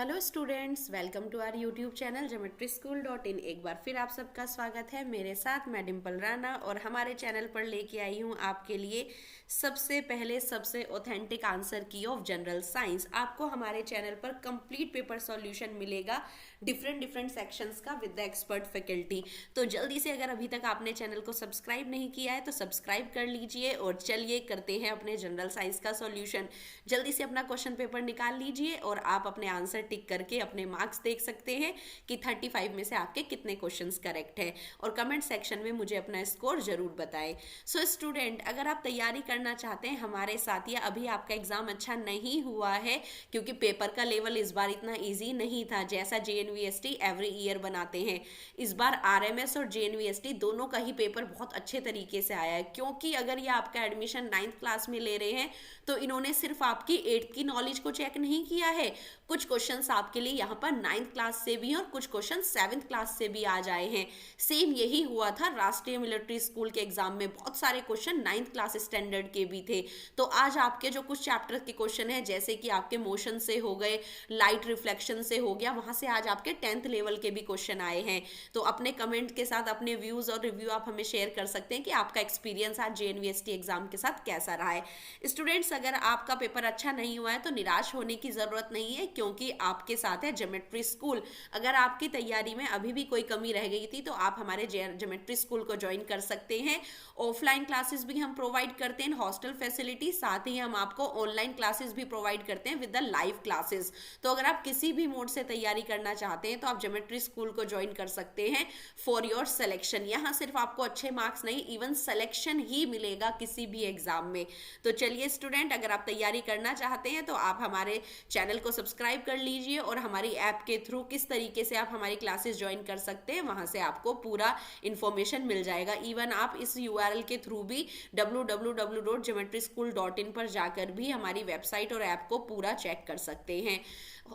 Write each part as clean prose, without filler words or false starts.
Hello students, welcome to our YouTube channel geometryschool.in। एक बार फिर आप सबका स्वागत है। मेरे साथ मैं डिम्पल राणा और हमारे चैनल पर लेके आई हूँ आपके लिए सबसे पहले सबसे ऑथेंटिक आंसर की ऑफ जनरल साइंस। आपको हमारे चैनल पर कंप्लीट पेपर सॉल्यूशन मिलेगा डिफरेंट सेक्शंस का विद द एक्सपर्ट फैकल्टी। तो जल्दी से अगर अभी तक आपने चैनल को सब्सक्राइब नहीं किया है तो सब्सक्राइब कर लीजिए और चलिए करते हैं अपने जनरल साइंस का सॉल्यूशन। जल्दी से अपना क्वेश्चन पेपर निकाल लीजिए और आप अपने आंसर टिक करके अपने मार्क्स देख सकते हैं कि 35 में से आपके कितने क्वेश्चंस करेक्ट है और कमेंट सेक्शन में मुझे अपना स्कोर जरूर बताएं। सो स्टूडेंट, अगर आप तैयारी करना चाहते हैं हमारे साथ या अभी आपका एग्जाम अच्छा नहीं हुआ है क्योंकि पेपर का लेवल इस बार इतना इजी नहीं था जैसा जेएनवीएसटी एवरी ईयर बनाते हैं। इस बार आरएमएस और जेएनवीएसटी दोनों का ही पेपर बहुत अच्छे तरीके से आया है, क्योंकि अगर ये आपका एडमिशन 9th क्लास में ले रहे हैं तो इन्होंने सिर्फ आपकी 8th की नॉलेज को चेक नहीं किया है। कुछ क्वेश्चंस आपके लिए यहाँ पर 9th क्लास से भी हैं और कुछ क्वेश्चन 7th क्लास से भी आ जाए हैं। सेम यही हुआ था राष्ट्रीय मिलिट्री स्कूल के एग्जाम में, बहुत सारे क्वेश्चन 9th क्लास स्टैंडर्ड के भी थे। तो आज आपके जो कुछ चैप्टर के क्वेश्चन है, जैसे कि आपके मोशन से हो गए, लाइट रिफ्लेक्शन से हो गया, वहां से आज आपके 10th लेवल के भी क्वेश्चन आए हैं। तो अपने कमेंट के साथ अपने व्यूज और रिव्यू आप हमें शेयर कर सकते हैं कि आपका एक्सपीरियंस आज जेएनवीएसटी एग्जाम के साथ कैसा रहा है। स्टूडेंट्स, अगर आपका पेपर अच्छा नहीं हुआ है तो निराश होने की जरूरत नहीं है, क्योंकि आपके साथ है ज्योमेट्री स्कूल। अगर आपकी तैयारी में अभी भी कोई कमी रह गई थी तो आप हमारे ज्योमेट्री स्कूल को ज्वाइन कर सकते हैं। ऑफलाइन क्लासेस भी हम प्रोवाइड करते हैं, हॉस्टल फैसिलिटी, साथ ही हम आपको ऑनलाइन क्लासेस भी प्रोवाइड करते हैं विद द लाइव क्लासेस। तो अगर आप किसी भी मोड से तैयारी करना चाहते हैं तो आप ज्योमेट्री स्कूल को ज्वाइन कर सकते हैं फॉर योर सिलेक्शन। यहाँ सिर्फ आपको अच्छे मार्क्स नहीं, इवन सिलेक्शन ही मिलेगा किसी भी एग्जाम में। तो चलिए स्टूडेंट, अगर आप तैयारी करना चाहते हैं तो आप हमारे चैनल को सब्सक्राइब कर लीजिए और हमारी ऐप के थ्रू किस तरीके से आप हमारी क्लासेस ज्वाइन कर सकते हैं वहां से आपको पूरा इंफॉर्मेशन मिल जाएगा। इवन आप इस यूआरएल के थ्रू भी www.geometryschool.in पर जाकर भी हमारी वेबसाइट और ऐप को पूरा चेक कर सकते हैं।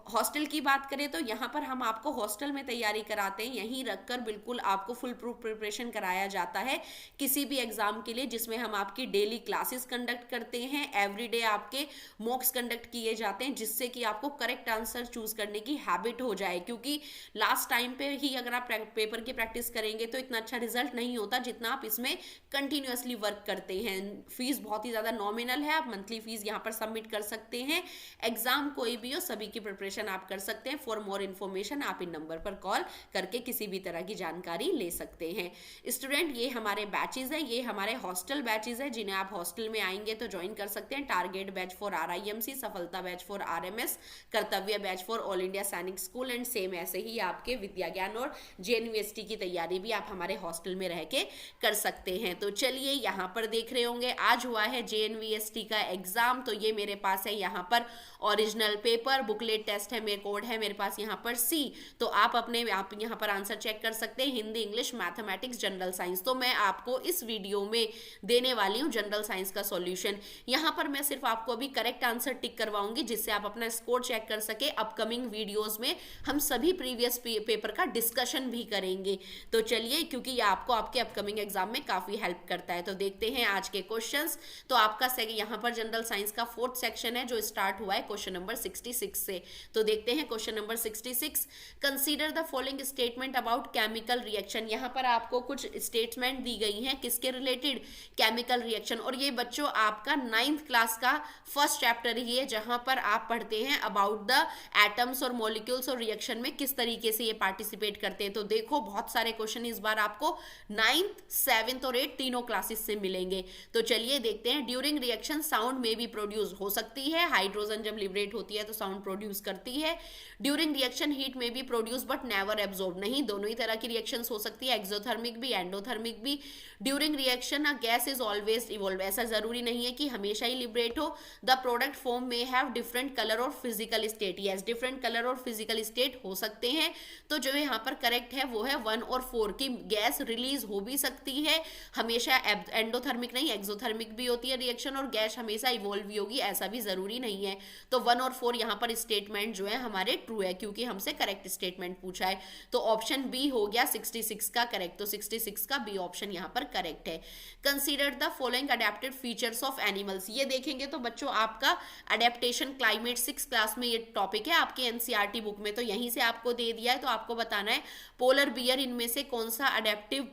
हॉस्टल की बात करें तो यहाँ पर हम आपको हॉस्टल में तैयारी कराते हैं, यहीं रखकर बिल्कुल आपको फुल प्रूफ प्रिपरेशन कराया जाता है किसी भी एग्जाम के लिए, जिसमें हम आपकी डेली क्लासेस कंडक्ट करते हैं, एवरीडे आपके मॉक्स कंडक्ट किए जाते हैं, जिससे कि आपको करेक्ट आंसर चूज करने की हैबिट हो जाए। क्योंकि लास्ट टाइम पे ही अगर आप पेपर की प्रैक्टिस करेंगे तो इतना अच्छा रिजल्ट नहीं होता जितना आप इसमें कंटिन्यूअसली वर्क करते हैं। फीस बहुत ही ज्यादा नॉमिनल है, आप मंथली फीस यहाँ पर सबमिट कर सकते हैं। एग्जाम कोई भी हो, सभी की प्रिपरेशन आप कर सकते हैं। फॉर मोर इन्फॉर्मेशन आप इन नंबर पर कॉल करके किसी भी तरह की जानकारी ले सकते हैं। स्टूडेंट, ये हमारे बैचेज है, ये हमारे हॉस्टल बैचेज है जिन्हें आप हॉस्टल में आएंगे तो ज्वाइन कर सकते हैं। टारगेट बैच फॉर आरआईएमसी, सफलता बैच फॉर आरएमएस, कर्तव्य बैच फॉर ऑल इंडिया सैनिक स्कूल एंड सेम ऐसे ही आपके विद्या ज्ञान और जेएनवीएसटी की तैयारी भी आप हमारे हॉस्टल में रह के कर सकते हैं। तो चलिए, यहाँ पर देख रहे होंगे आज हुआ है जेएनवीएसटी का एग्जाम। तो ये मेरे पास है यहाँ पर ओरिजिनल पेपर, बुकलेट टेस्ट है, मेरे कोड है मेरे पास यहाँ पर सी। तो आप यहाँ पर आंसर चेक कर सकते हैं, Hindi, English, mathematics, general science. तो मैं आपको इस वीडियो में देने वाली हूँ जनरल साइंस का सॉल्यूशन। यहाँ पर मैं सिर्फ आपको अभी करेक्ट आंसर टिक करवाऊंगी जिससे आप अपना स्कोर चेक कर सके। अपकमिंग वीडियोस में हम सभी प्रीवियस पेपर का डिस्कशन भी करेंगे। तो चलिए, क्योंकि ये आपको आपके अपकमिंग एग्जाम में काफी हेल्प करता है। तो देखते हैं आज के क्वेश्चंस। तो आपका यहाँ पर जनरल साइंस का 4th सेक्शन है जो स्टार्ट हुआ है क्वेश्चन नंबर 66 से। तो देखते हैं question number 66। Consider the following statement about chemical reaction. यहाँ पर आपको कुछ स्टेटमेंट दी गई हैं किसके रिलेटेड, केमिकल रिएक्शन। और ये बच्चों आपका 9th क्लास का फर्स्ट चैप्टर ही है जहां पर आप पढ़ते हैं अबाउट द एटम्स और मॉलिक्यूल्स और रिएक्शन में किस तरीके से ये पार्टिसिपेट करते हैं। तो देखो, बहुत सारे क्वेश्चन इस बार आपको 9th, 7th और 8th तीनों क्लासेस से मिलेंगे। तो चलिए देखते हैं। ड्यूरिंग रिएक्शन साउंड में भी प्रोड्यूस हो सकती है, हाइड्रोजन जब लिबरेट होती है तो साउंड प्रोड्यूस करती है। ड्यूरिंग रिएक्शन हीट में भी प्रोड्यूस बट नेवर एब्जॉर्ब, नहीं, दोनों ही तरह की रिएक्शंस हो सकती है, एक्सोथर्मिक भी एंडोथर्मिक भी। During reaction a gas is always evolve, ऐसा जरूरी नहीं है कि हमेशा ही लिबरेट हो। द प्रोडक्ट फॉर्म में हैव डिफरेंट कलर और physical state, yes, different colour और फिजिकल स्टेट हो सकते हैं। तो जो यहाँ पर करेक्ट है वो है 1 और 4 की गैस रिलीज हो भी सकती है, हमेशा एंडोथर्मिक नहीं एक्सोथर्मिक भी होती है रिएक्शन, और गैस हमेशा इवॉल्व भी होगी, ऐसा भी जरूरी नहीं है। तो 1 और 4 यहाँ पर स्टेटमेंट स्टेटमेंट जो है हमारे ट्रू है, क्योंकि हमसे करेक्ट स्टेटमेंट पूछा है। तो ऑप्शन बी हो गया 66 का करेक्ट, तो 66 का बी ऑप्शन यहाँ पर करेक्ट है। Consider the following adapted features of animals, ये देखेंगे तो बच्चों आपका अडेप्टेशन क्लाइमेट 6 क्लास में ये टॉपिक है आपके एनसीईआरटी बुक में, तो यहीं से आपको दे दिया है। तो आपको बताना है पोलर बियर इनमें से कौन सा अडेप्टिव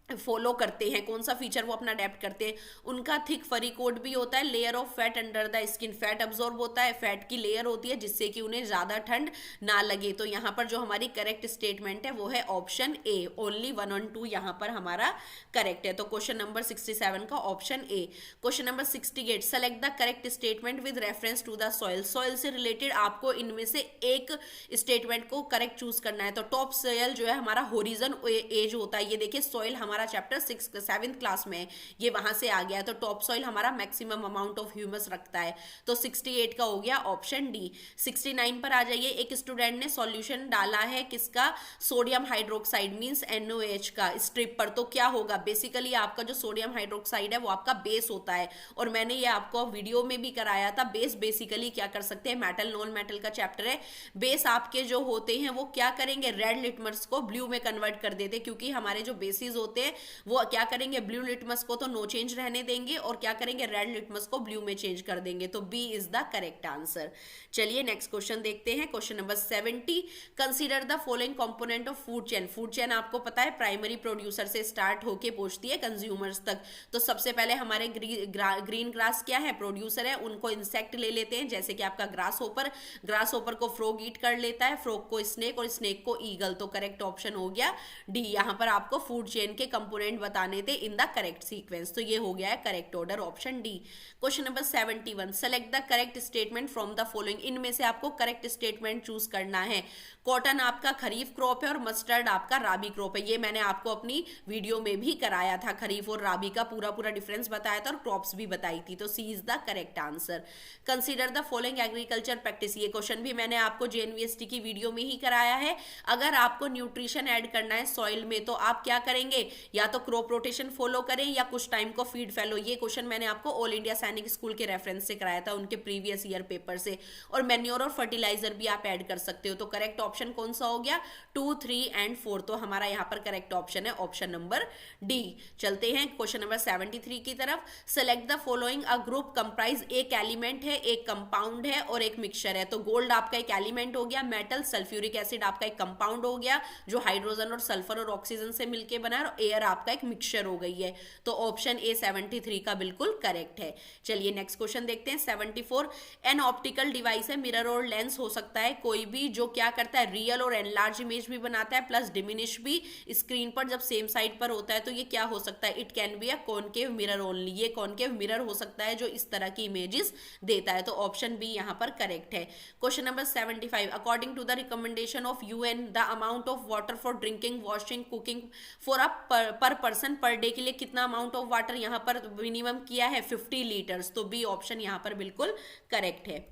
फॉलो करते हैं, कौन सा फीचर वो अपना अडेप्ट करते हैं। उनका थिक फरी कोट भी होता है, layer of fat under the skin, fat absorb होता है, फैट की लेयर होती है जिससे कि उन्हें ज्यादा ठंड ना लगे। तो यहाँ पर जो हमारी करेक्ट स्टेटमेंट है वो है ऑप्शन ए, ओनली 1 और 2 यहाँ पर हमारा करेक्ट है। तो क्वेश्चन नंबर 67 का option A. Question number 68, select the correct statement with reference to the soil, soil से रिलेटेड आपको इनमें से एक स्टेटमेंट को करेक्ट चूज करना है। तो टॉप सॉइल जो है हमारा होरिजन एज होता है, ये देखिए सॉइल हमारा चैप्टर 7th क्लास में ये वहां से आ गया है। तो टॉप सॉइल हमारा मैक्सिमम अमाउंट ऑफ ह्यूमस रखता है, तो 68 का हो गया ऑप्शन डी। 69 पर आ जाइए, एक स्टूडेंट ने सॉल्यूशन डाला है किसका, सोडियम हाइड्रोक्साइड मींस NaOH का स्ट्रिप पर, तो क्या होगा, बेसिकली आपका जो सोडियम हाइड्रोक्साइड है वो आपका बेस होता है, और मैंने ये आपको वीडियो में भी कराया था। बेस बेसिकली क्या कर सकते हैं, मेटल नॉन मेटल का चैप्टर है। बेस आपके जो होते हैं वो क्या करेंगे, रेड लिटमस को ब्लू में कन्वर्ट कर देते, क्योंकि हमारे जो बेसिस होते हैं वो क्या करेंगे, ब्लू लिटमस को तो नो चेंज रहने देंगे और क्या करेंगे, रेड लिटमस को ब्लू में चेंज कर देंगे। तो B is the correct answer. चलिए नेक्स्ट क्वेश्चन देखते हैं, question number 70, consider the following component of food chain. Food chain आपको पता है प्राइमरी प्रोड्यूसर से स्टार्ट होके पहुंचती है कंज्यूमर्स तक। तो सबसे पहले हमारे ग्रीन ग्रास क्या है, प्रोड्यूसर है, उनको इंसेक्ट ले लेते हैं, जैसे कि आपका ग्रास होपर को फ्रॉग ईट कर लेता है, फ्रॉग को स्नेक और स्नेक को ईगल। तो करेक्ट ऑप्शन हो गया डी। यहाँ पर आपको फूड चेन के कंपोनेंट बताने थे इन द करेक्ट सीक्वेंस, तो ये हो गया है correct order, option D. Question number 71, select the correct statement from the following, इनमें से आपको करेक्ट स्टेटमेंट चूज करना है। कॉटन आपका खरीफ क्रॉप है और मस्टर्ड आपका राबी क्रॉप है, ये मैंने आपको अपनी वीडियो में भी कराया था, खरीफ और राबी का पूरा डिफरेंस बताया था और क्रॉप्स भी बताई थी। तो C is the correct answer. Consider the following agriculture practice, ये क्वेश्चन भी मैंने आपको JNVST की वीडियो में ही कराया है। अगर आपको न्यूट्रिशन ऐड करना है सॉइल में तो आप क्या करेंगे, या तो क्रॉप रोटेशन फॉलो करें या कुछ टाइम को फीड फैलो। ये क्वेश्चन मैंने आपको ऑल इंडिया सैनिक स्कूल के रेफरेंस से कराया था, उनके प्रीवियस ईयर पेपर से। और मैन्योर और फर्टिलाइजर भी आप ऐड कर सकते हो। तो करेक्ट ऑप्शन कौन सा हो गया, 2, 3 एंड 4। तो हमारा यहाँ पर करेक्ट ऑप्शन है ऑप्शन नंबर डी। चलते हैं क्वेश्चन नंबर 73 की तरफ। Select the following, a group comprise, एक एलिमेंट है, एक कंपाउंड है और एक मिक्सचर है। तो गोल्ड आपका एक एलिमेंट हो गया, मेटल सल्फ्यूरिक एसिड आपका एक कंपाउंड हो गया जो हाइड्रोजन और सल्फर और ऑक्सीजन से मिलकर बना है, और एयर आपका एक मिक्सचर हो गई है। तो ऑप्शन ए 73 का बिल्कुल करेक्ट है। चलिए नेक्स्ट क्वेश्चन देखते हैं 74, एन ऑप्टिकल डिवाइस है, मिरर और लेंस हो सकता है कोई भी, जो क्या करता है, रियल और एनलार्ज इमेज भी बनाता है प्लस डिमिनिश भी स्क्रीन पर जब सेम साइड पर होता है। तो ये क्या हो सकता है, it can be a concave mirror only, ये कॉनकेव मिरर हो सकता है जो इस तरह की इमेजेस देता है। तो ऑप्शन बी यहाँ पर करेक्ट है। Question number 75, according to the recommendation of UN, the amount of water for drinking, washing, cooking for a per person per day के लिए कितना अमाउंट ऑफ वाटर यहाँ पर मिनिमम किया है, 50 लीटर्स। तो बी ऑप्शन यहाँ पर बिल्कुल करेक्ट है।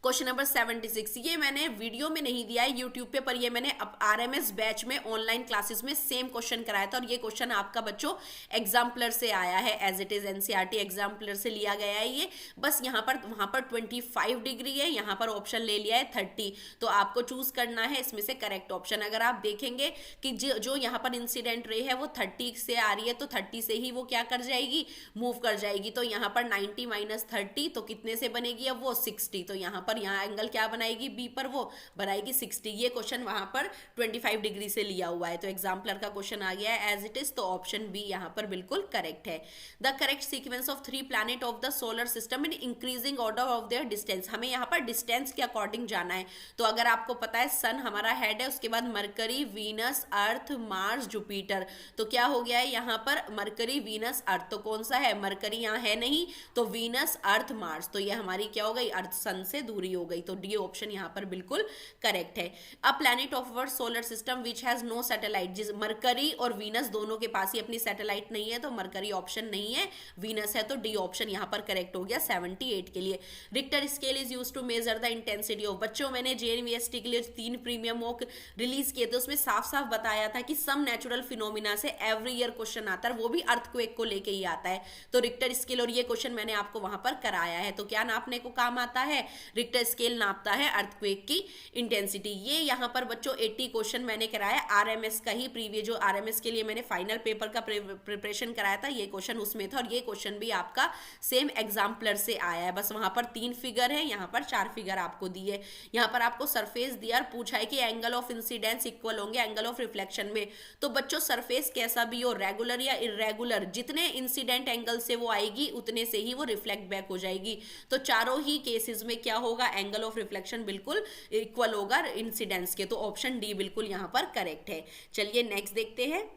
क्वेश्चन नंबर 76, ये मैंने वीडियो में नहीं दिया है यूट्यूब पे, पर ये मैंने RMS बैच में ऑनलाइन क्लासेस में सेम क्वेश्चन कराया था, और ये क्वेश्चन आपका बच्चों एग्जाम्पलर से आया है, as it is NCERT exemplar से लिया गया है ये। बस यहाँ पर वहाँ पर 25 डिग्री है, यहाँ पर ऑप्शन ले लिया है 30। तो आपको चूज करना है इसमें से करेक्ट ऑप्शन। अगर आप देखेंगे कि जो यहाँ पर इंसिडेंट रे है वो 30 से आ रही है, तो 30 से ही वो क्या कर जाएगी, मूव कर जाएगी। तो यहाँ पर 90 - 30 तो कितने से बनेगी, अब वो 60। तो यहाँ पर यहाँ एंगल क्या बनाएगी, बी पर वो बनाएगी 60। ये क्वेश्चन वहां पर 25 डिग्री से लिया हुआ है, तो एग्जाम्पलर का क्वेश्चन आ गया है एज इट इज। तो ऑप्शन बी यहाँ पर बिल्कुल करेक्ट है। The correct sequence of 3 planet of the solar system in increasing order of their distance, हमें यहाँ पर डिस्टेंस के अकॉर्डिंग जाना है। तो अगर आपको पता है सन हमारा हेड है, उसके बाद मरकरी, वीनस, अर्थ, मार्स, जुपिटर। तो क्या हो गया है यहाँ पर मरकरी, वीनस, अर्थ। तो कौन सा है, मरकरी यहाँ है नहीं, तो वीनस, अर्थ, मार्स। तो ये हमारी क्या हो गई, अर्थ सन से दूरी हो गई। तो डी ऑप्शन यहाँ पर बिल्कुल करेक्ट है। A planet of our solar system which has no satellite, जिस मरकरी और वीनस दोनों के पास ही अपनी सैटेलाइट नहीं है, तो मरकरी ऑप्शन नहीं है, वीनस है। तो डी ऑप्शन यहाँ पर करेक्ट हो गया 78 के लिए। Richter scale is used to measure the intensity of, बच्चों मैंने JNVST के लिए 3 प्रीमियम मॉक रिलीज किए थे, उसमें साफ साफ बताया था कि सम नेचुरल फिनोमिना से एवरी ईयर क्वेश्चन आता है, वो भी अर्थक्वेक को लेके ही आता है। तो रिक्टर स्केल और ये क्वेश्चन मैंने आपको वहां पर कराया है। तो क्या नापने को काम आता है, रिक्टर रिक्टर स्केल नापता है अर्थक्वेक की इंटेंसिटी। ये यहाँ पर बच्चों 80 क्वेश्चन मैंने कराया आरएमएस का ही, प्रीवियस जो आरएमएस के लिए मैंने फाइनल पेपर का प्रिपरेशन कराया था, ये क्वेश्चन उसमें था, और ये क्वेश्चन भी आपका सेम एग्जाम्पलर से आया है। बस वहां पर 3 फिगर है, यहाँ पर 4 फिगर आपको दिए। यहाँ पर आपको सरफेस दिया और पूछा है कि एंगल ऑफ इंसिडेंस इक्वल होंगे एंगल ऑफ रिफ्लेक्शन में। तो बच्चों सरफेस कैसा भी हो, रेगुलर या इरेगुलर, जितने इंसिडेंट एंगल से वो आएगी उतने से ही वो रिफ्लेक्ट बैक हो जाएगी। तो चारों ही केसेस में क्या होगा, एंगल ऑफ रिफ्लेक्शन बिल्कुल इक्वल होगा इंसिडेंस के। तो ऑप्शन डी बिल्कुल यहाँ पर करेक्ट है। चलिए नेक्स्ट देखते हैं।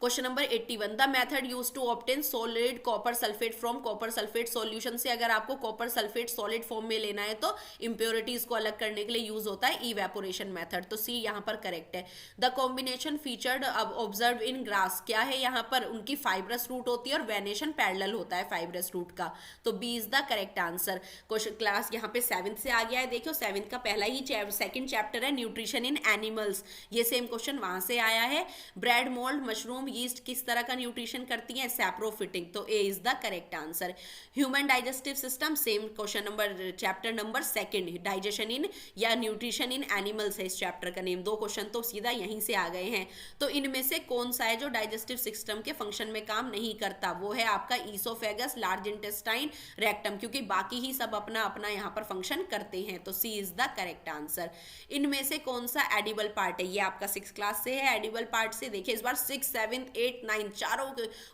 Question number 81, the method use to obtain solid copper sulphate from copper sulphate solution से अगर आपको कॉपर सल्फेट सॉलिड फॉर्म में लेना है तो इंप्योरिटीज को अलग करने के लिए यूज होता है इवेपोरेशन मेथड। तो सी यहाँ पर करेक्ट है। The combination featured observe in grass, क्या है यहाँ पर, उनकी फाइब्रस रूट होती है और वेनेशन पैरेलल होता है फाइब्रस रूट का। तो B is the correct answer. Question class यहाँ पे 7th से आ गया है। देखो 7th का पहला ही सेकंड चैप्टर है न्यूट्रिशन इन एनिमल्स, ये सेम क्वेश्चन वहां से आया है। ब्रेड, मोल्ड, मशरूम, यीस्ट किस तरह का न्यूट्रिशन करती है, सैप्रोफिटिंग। तो A is the correct answer. Human digestive system, same question number chapter number 2, digestion in या न्यूट्रिशन इन एनिमल्स है इस चैप्टर का नेम। 2 क्वेश्चन तो सीधा यहीं से आ गए हैं। तो इनमें से कौन सा है जो डाइजेस्टिव सिस्टम के फंक्शन में काम नहीं करता, वो है आपका ईसोफेगस, लार्ज इंटेस्टाइन, रेक्टम, क्योंकि बाकी ही सब अपना अपना यहाँ पर फंक्शन करते हैं। तो C is the correct answer. इनमें से कौन सा एडिबल पार्ट है, ये आपका 6th क्लास से है। एडिबल पार्ट से देखिए इस बार 6, 7, 8, 9 चारों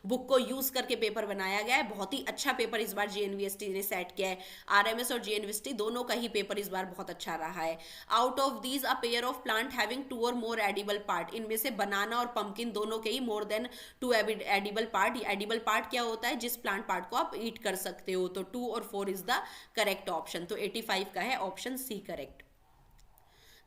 बुक को यूज करके पेपर बनाया गया है। बहुत ही अच्छा पेपर इस बार जेएनवीएसटी ने सेट किया है। आरएमएस और जेएनवीएसटी दोनों का ही पेपर इस बार बहुत अच्छा रहा है। Out of these a pair of plant having 2 और मोर एडिबल पार्ट, इनमें से बनाना और पंपकिन दोनों के ही more than 2 edible part. Edible part क्या होता है, जिस प्लांट पार्ट को आप ईट कर सकते हो। तो 2 और 4 इज द करेक्ट ऑप्शन। तो 85 का है option C correct.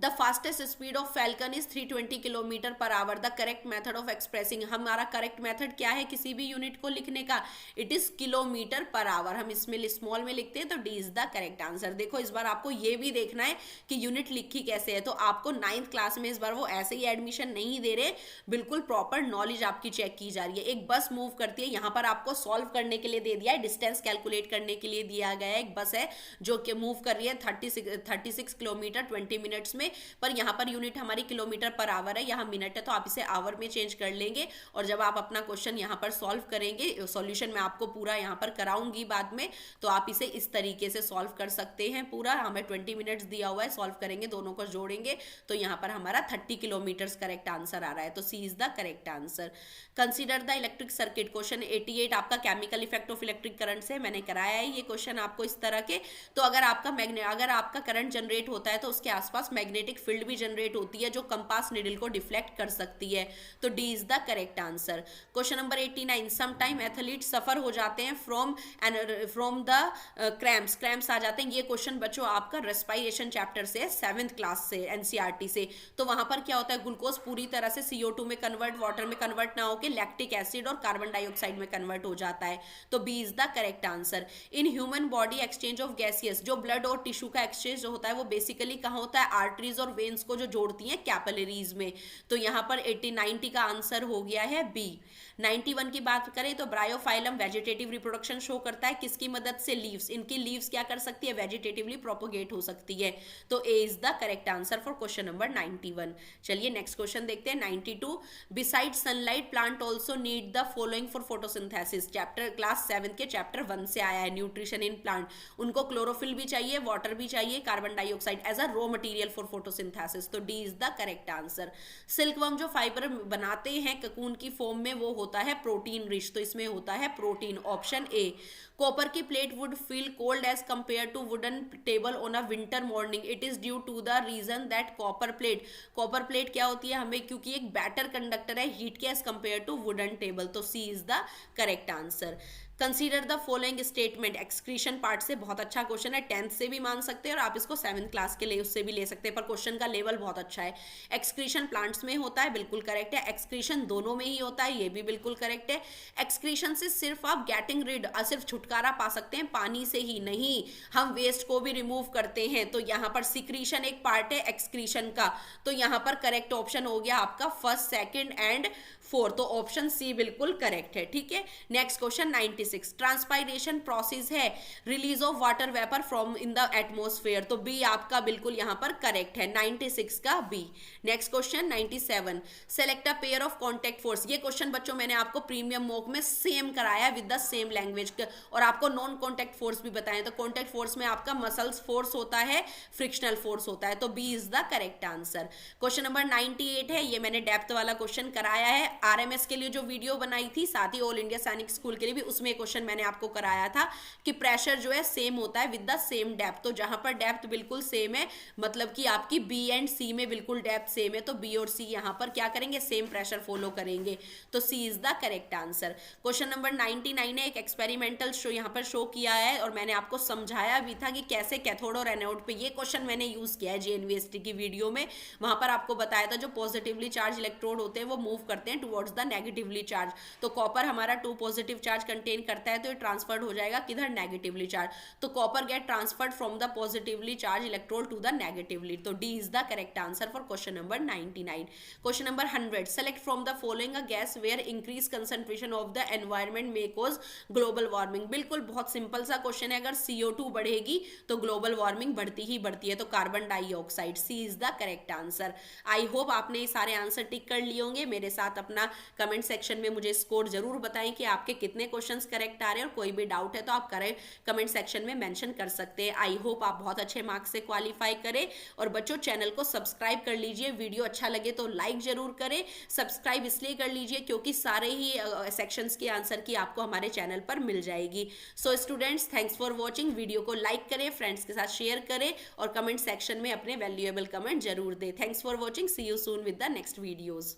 The fastest speed of falcon is 320 kilometre per hour. The correct method of expressing, हमारा करेक्ट मेथड क्या है किसी भी यूनिट को लिखने का, it is kilometre per hour. हम इसमें स्मॉल में लिखते हैं, तो D is the correct answer. देखो इस बार आपको ये भी देखना है कि यूनिट लिखी कैसे है। तो आपको 9th क्लास में इस बार वो ऐसे ही एडमिशन नहीं दे रहे, बिल्कुल प्रॉपर नॉलेज आपकी चेक की जा रही है। एक बस मूव करती है, यहाँ पर आपको सॉल्व करने के लिए दे दिया है, डिस्टेंस कैलकुलेट करने के लिए दिया गया है। एक बस है जो कि मूव कर रही है 36 किलोमीटर 20 मिनट्स में, पर यहाँ पर यूनिट हमारी किलोमीटर पर आवर है, यहाँ मिनट है, तो आप इसे आवर में चेंज कर लेंगे। और जब आप अपना क्वेश्चन यहाँ पर सॉल्व करेंगे, सॉल्यूशन मैं आपको पूरा यहाँ पर कराऊंगी बाद में, तो आप इसे इस तरीके से सॉल्व कर सकते हैं पूरा। हमें 20 मिनट्स दिया हुआ है, सॉल्व करेंगे, दोनों को जोड़ेंगे, तो यहाँ पर हमारा 30 किलोमीटर करेक्ट आंसर आ रहा है। तो C is the correct answer. Consider the electric circuit, question 88 आपका chemical effect of electric current से मैंने कराया है ये क्वेश्चन आपको इस तरह के। तो अगर आपका करंट जनरेट होता है तो उसके आसपास मैग्नेटिक फील्ड भी जनरेट होती है जो कंपास निडल को डिफ्लेक्ट कर सकती है। तो D is the correct answer. Question number 89, some time athlete suffer हो जाते हैं फ्रॉम द क्रैम्प्स आ जाते हैं। ये क्वेश्चन बच्चों आपका रेस्पिरेशन चैप्टर से है, 7th क्लास से, एनसीईआरटी से। तो वहां पर क्या होता है, ग्लूकोज पूरी तरह से CO2 में कन्वर्ट, वाटर में कन्वर्ट ना होकर लैक्टिक एसिड और कार्बन डाइऑक्साइड में कन्वर्ट हो जाता है। तो B is the correct answer. In human body exchange of gaseous, जो ब्लड और टिश्यू का एक्सचेंज होता है वो बेसिकली कहाँ होता है, आर्टरीज और वेन्स को जो जोड़ती हैं कैपिलरीज में। तो यहाँ पर 90 का आंसर हो गया है बी। 91 की बात करें तो ब्रायोफाइलम वेजिटेटिव रिप्रोडक्शन शो करता है किसकी मदद से, लीव्स। इनकी लीव्स क्या कर सकती है, वेजिटेटिवली प्रोपोगेट हो सकती है। तो A is the correct answer for question number 91। चलिए नेक्स्ट क्वेश्चन देखते हैं 92। Beside sunlight plant also need the following for photosynthesis, chapter class 7 के चैप्टर 1 से आया है, न्यूट्रिशन इन प्लांट। उनको क्लोरोफिल भी चाहिए, वाटर भी चाहिए, carbon dioxide as a raw material for photosynthesis. तो D is the correct answer. Silkworm जो फाइबर बनाते हैं ककून की फॉर्म में वो होता है प्रोटीन रिच, तो इसमें होता है प्रोटीन, ऑप्शन ए। कॉपर की plate would feel cold as compare to wooden table on a winter morning, it is due to the reason that copper plate क्या होती है हमें, क्योंकि एक बेटर कंडक्टर है हीट के as compare to wooden table. तो C is the correct answer. Consider the following statement, excretion part से बहुत अच्छा क्वेश्चन है, 10th से भी मान सकते हैं और आप इसको 7th क्लास के लिए उससे भी ले सकते हैं, पर क्वेश्चन का लेवल बहुत अच्छा है। एक्सक्रीशन प्लांट्स में होता है, बिल्कुल करेक्ट है। एक्सक्रीशन दोनों में ही होता है, ये भी बिल्कुल करेक्ट है। एक्सक्रीशन से सिर्फ आप गेटिंग रिड, सिर्फ छुटकारा पा सकते हैं पानी से ही नहीं, हम वेस्ट को भी रिमूव करते हैं। तो यहाँ पर सिक्रीशन एक पार्ट है एक्सक्रीशन का, तो यहाँ पर करेक्ट ऑप्शन हो गया आपका 1st, 2nd एंड 4th। तो ऑप्शन सी बिल्कुल करेक्ट है। ठीक है, नेक्स्ट क्वेश्चन 96। 96 ट्रांसपायरेशन प्रोसेस है, release of water vapour from in the atmosphere, तो बी आपका बिल्कुल यहाँ पर करेक्ट है, 96 का B. Next question 97, select a pair of contact force. ये क्वेश्चन बच्चों मैंने आपको प्रीमियम मॉक में सेम कराया विद द सेम लैंग्वेज और आपको नॉन कॉन्टेक्ट फोर्स भी बताए। तो कॉन्टेक्ट फोर्स में आपका मसल्स फोर्स होता है, फ्रिक्शनल फोर्स होता है, तो B is the correct answer. Question number 98 है, ये मैंने डेप्थ वाला क्वेश्चन कराया है आरएमएस के लिए जो वीडियो बनाई थी, साथ ही ऑल इंडिया सैनिक स्कूल के लिए भी, उसमें क्वेश्चन मैंने आपको कराया था कि प्रेशर जो है सेम होता है विद द सेम डेप्थ। तो जहां पर डेप्थ बिल्कुल सेम है, मतलब कि आपकी बी एंड सी में बिल्कुल डेप्थ सेम है, तो बी और सी यहां पर क्या करेंगे, सेम प्रेशर फॉलो करेंगे, तो C is the correct answer. Question number 99 है, एक एक्सपेरिमेंटल शो यहां पर शो किया है और मैंने आपको समझाया भी था कि कैसे कैथोड और एनोड पे, ये क्वेश्चन मैंने यूज किया है जेएनवीएसटी की वीडियो में, वहां पर आपको बताया था जो पॉजिटिवली चार्ज इलेक्ट्रोड होते हैं वो मूव करते हैं टुवर्ड्स द नेगेटिवली चार्ज। तो कॉपर हमारा 2 पॉजिटिव चार्ज कंटेन करता है, तो ये ट्रांसफर्ड हो जाएगा किधर, नेगेटिवली चार्ज, तो copper get transferred from the positively charge electrode to the negatively, तो D is the correct answer for question number 99। Question number 100, select from the following a gas where increase concentration of the environment may cause global warming. बिल्कुल बहुत simple सा question है, अगर CO2 बढ़ेगी तो global warming बढ़ती ही बढ़ती है, तो carbon dioxide, C is the correct answer. I hope आपने ये सारे आंसर टिक कर लिए होंगे। मेरे साथ अपना कमेंट सेक्शन में मुझे स्कोर जरूर बताएं कि आपके कितने क्वेश्चंस करेक्ट आ रहे हैं, और कोई भी डाउट है तो आप करें कमेंट सेक्शन में मेंशन कर सकते हैं। आई होप आप बहुत अच्छे मार्क्स से क्वालिफाई करें। और बच्चों चैनल को सब्सक्राइब कर लीजिए, वीडियो अच्छा लगे तो लाइक जरूर करें। सब्सक्राइब इसलिए कर लीजिए क्योंकि सारे ही सेक्शंस के आंसर की आपको हमारे चैनल पर मिल जाएगी। So students, thanks for watching. Video को लाइक करें, फ्रेंड्स के साथ शेयर करें और कमेंट सेक्शन में अपने वैल्यूएबल कमेंट जरूर दें। Thanks for watching, see you soon with the next videos.